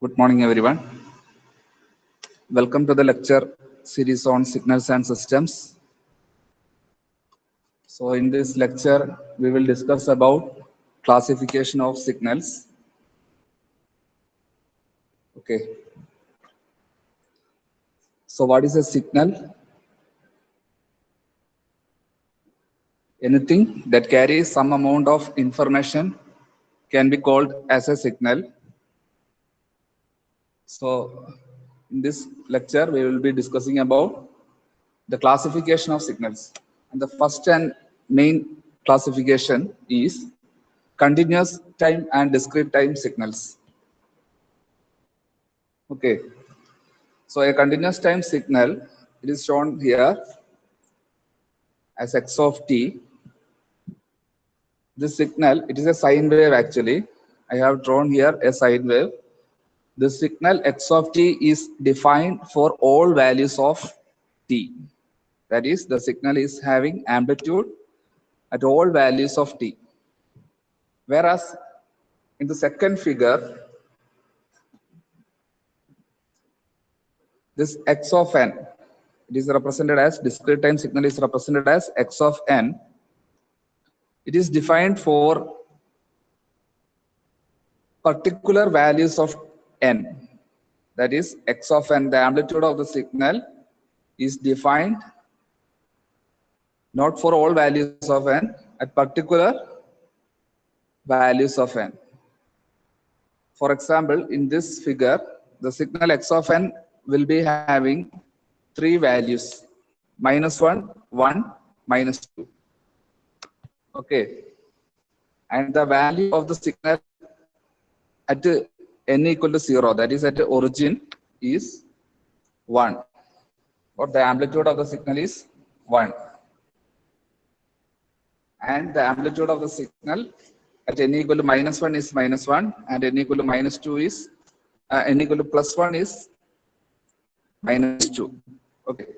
Good morning, everyone. Welcome to the lecture series on signals and systems. So, in this lecture, we will discuss about classification of signals. Okay. So, what is a signal? Anything that carries some amount of information can be called as a signal. So, in this lecture, we will be discussing about the classification of signals. And the first and main classification is continuous time and discrete time signals. Okay. So a continuous time signal, it is shown here as x of t. This signal, it is a sine wave actually. I have drawn here a sine wave. The signal x of t is defined for all values of t. That is, the signal is having amplitude at all values of t. Whereas in the second figure, this x of n, it is represented as discrete time signal is represented as x of n. It is defined for particular values of n. That is x of n, the amplitude of the signal is defined not for all values of n, at particular values of n. For example, in this figure, the signal x of n will be having three values: -1, 1, -2. Okay. And the value of the signal at n equal to 0, that is at the origin, is 1. Or the amplitude of the signal is 1. And the amplitude of the signal at n equal to -1 is -1, and n equal to -2 is n equal to +1 is -2. Okay.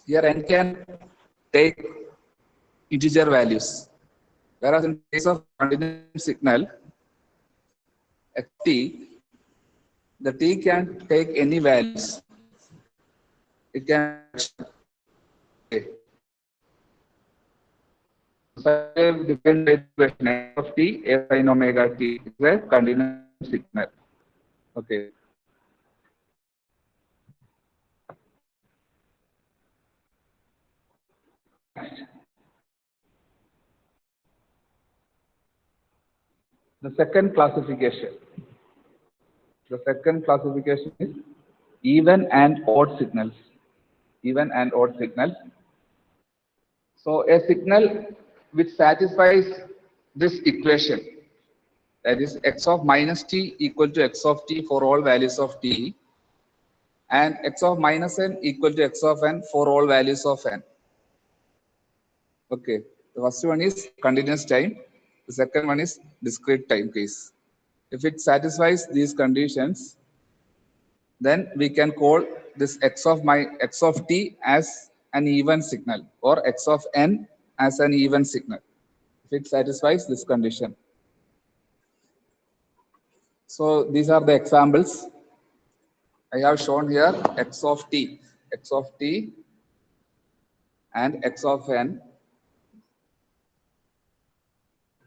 Here n can take integer values, whereas in case of continuous signal at t, the t can take any values. It can. Okay. So defined by the equation f of t, a sin omega t is a continuous signal. Okay. The second classification. The second classification is even and odd signals. Even and odd signals. So a signal which satisfies this equation, that is x of minus t equal to x of t for all values of t, and x of minus n equal to x of n for all values of n. Okay, the first one is continuous time, the second one is discrete time case. If it satisfies these conditions, then we can call this x of t as an even signal, or x of n as an even signal, if it satisfies this condition. So these are the examples I have shown here: x of t and x of n.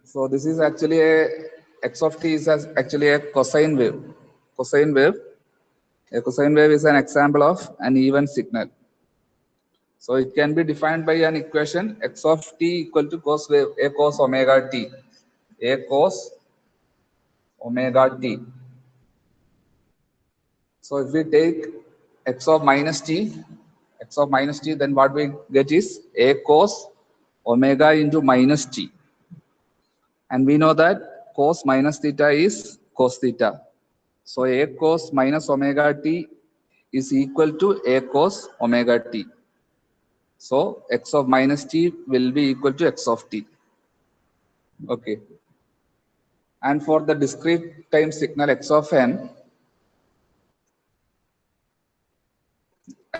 So this is actually x of t is actually a cosine wave. A cosine wave is an example of an even signal. So it can be defined by an equation: x of t equal to cos wave a cos omega t. A cos omega t. So if we take x of minus t, then what we get is a cos omega into minus t. And we know that cos minus theta is cos theta. So a cos minus omega t is equal to a cos omega t. So x of minus t will be equal to x of t. Okay. And for the discrete time signal x of n,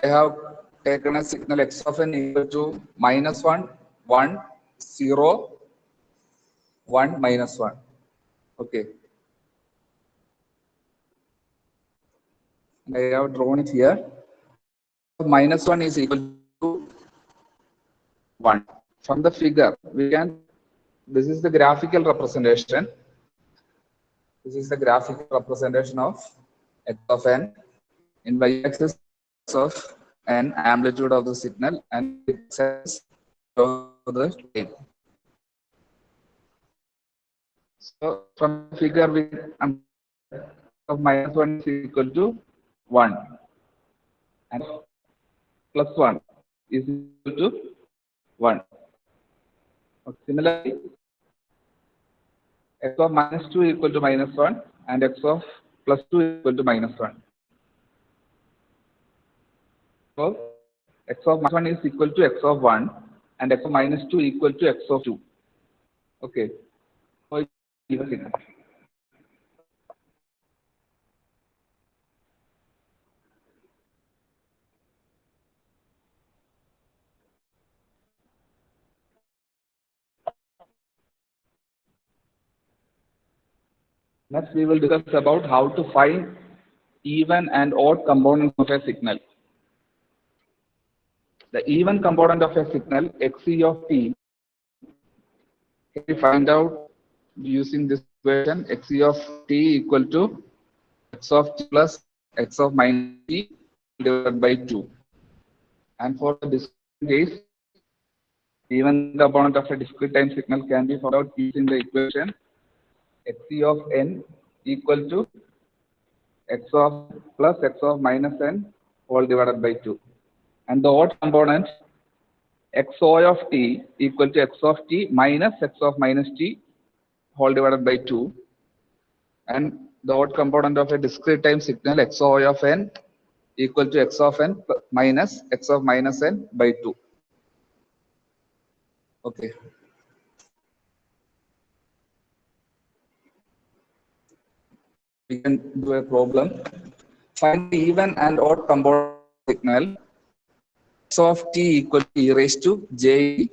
I have taken a signal x of n equal to -1, 1, 0, 1, -1. Okay. And I have drawn it here. Minus 1 is equal to 1. From the figure, we can, this is the graphical representation. This is the graphical representation of x of n. In y-axis of n, amplitude of the signal, and x-axis of the time. So from the figure, we of minus 1 is equal to 1, and plus 1 is equal to 1. Similarly, x of minus 2 equal to minus 1, and x of plus 2 equal to minus 1. So x of minus 1 is equal to x of 1, and x of minus 2 equal to x of 2. Okay. So next, we will discuss about how to find even and odd components of a signal. The even component of a signal, xc of t, can be find out using this equation. Xc of t equal to x of t plus x of minus t divided by 2. And for the discrete case, even component of a discrete time signal can be found out using the equation xc of n equal to x of plus x of minus n whole divided by 2. And the odd component xo of t equal to x of t minus x of minus t whole divided by 2. And the odd component of a discrete time signal xo of n equal to x of n minus x of minus n by 2. Okay. We can do a problem. Find the even and odd component signal x of t equal to e raised to j.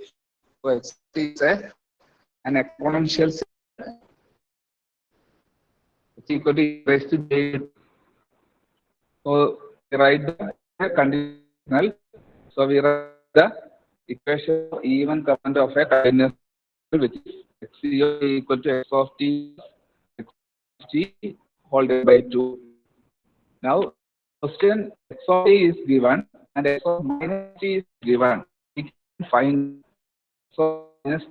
So x is an exponential signal. It's equal to e raised to j. So we write the conditional. So we write the equation of even component of a continuous signal, which is x equal to x of t whole divided by 2. Now, question x of t is given and x of minus t is given. We can find x of minus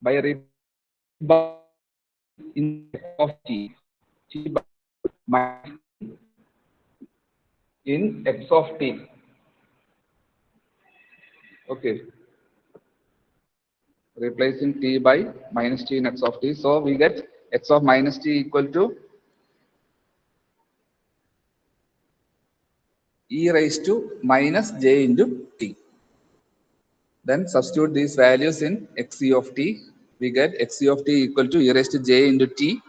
by in x of t by minus in x of t. Okay. Replacing t by minus t in x of t. So we get x of minus t equal to e raised to minus j into t. Then substitute these values in xc of t. We get xc of t equal to e raised to j into t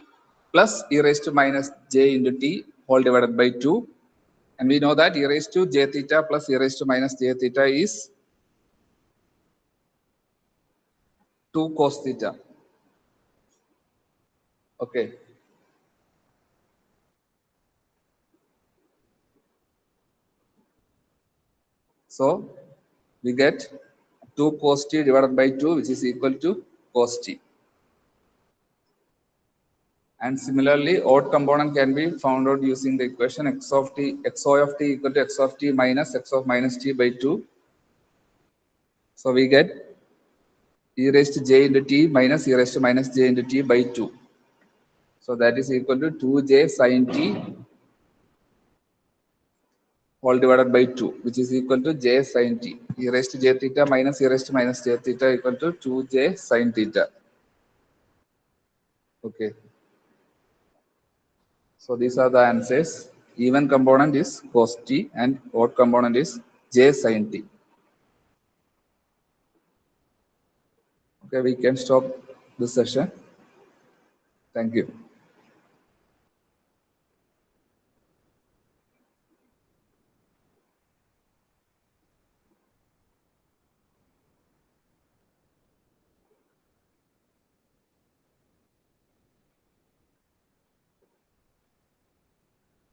plus e raised to minus j into t whole divided by 2. And we know that e raised to j theta plus e raised to minus j theta is 2 cos theta. Okay. So we get 2 cos t divided by 2, which is equal to cos t. And similarly, odd component can be found out using the equation x of t, xo of t equal to x of t minus x of minus t by 2. So we get e raised to j into t minus e raised to minus j into t by 2. So that is equal to 2j sin t whole divided by 2, which is equal to j sin t. E raised to j theta minus e raised to minus j theta equal to 2j sin theta. Okay. So these are the answers. Even component is cos t and odd component is j sin t. Okay, we can stop this session. Thank you.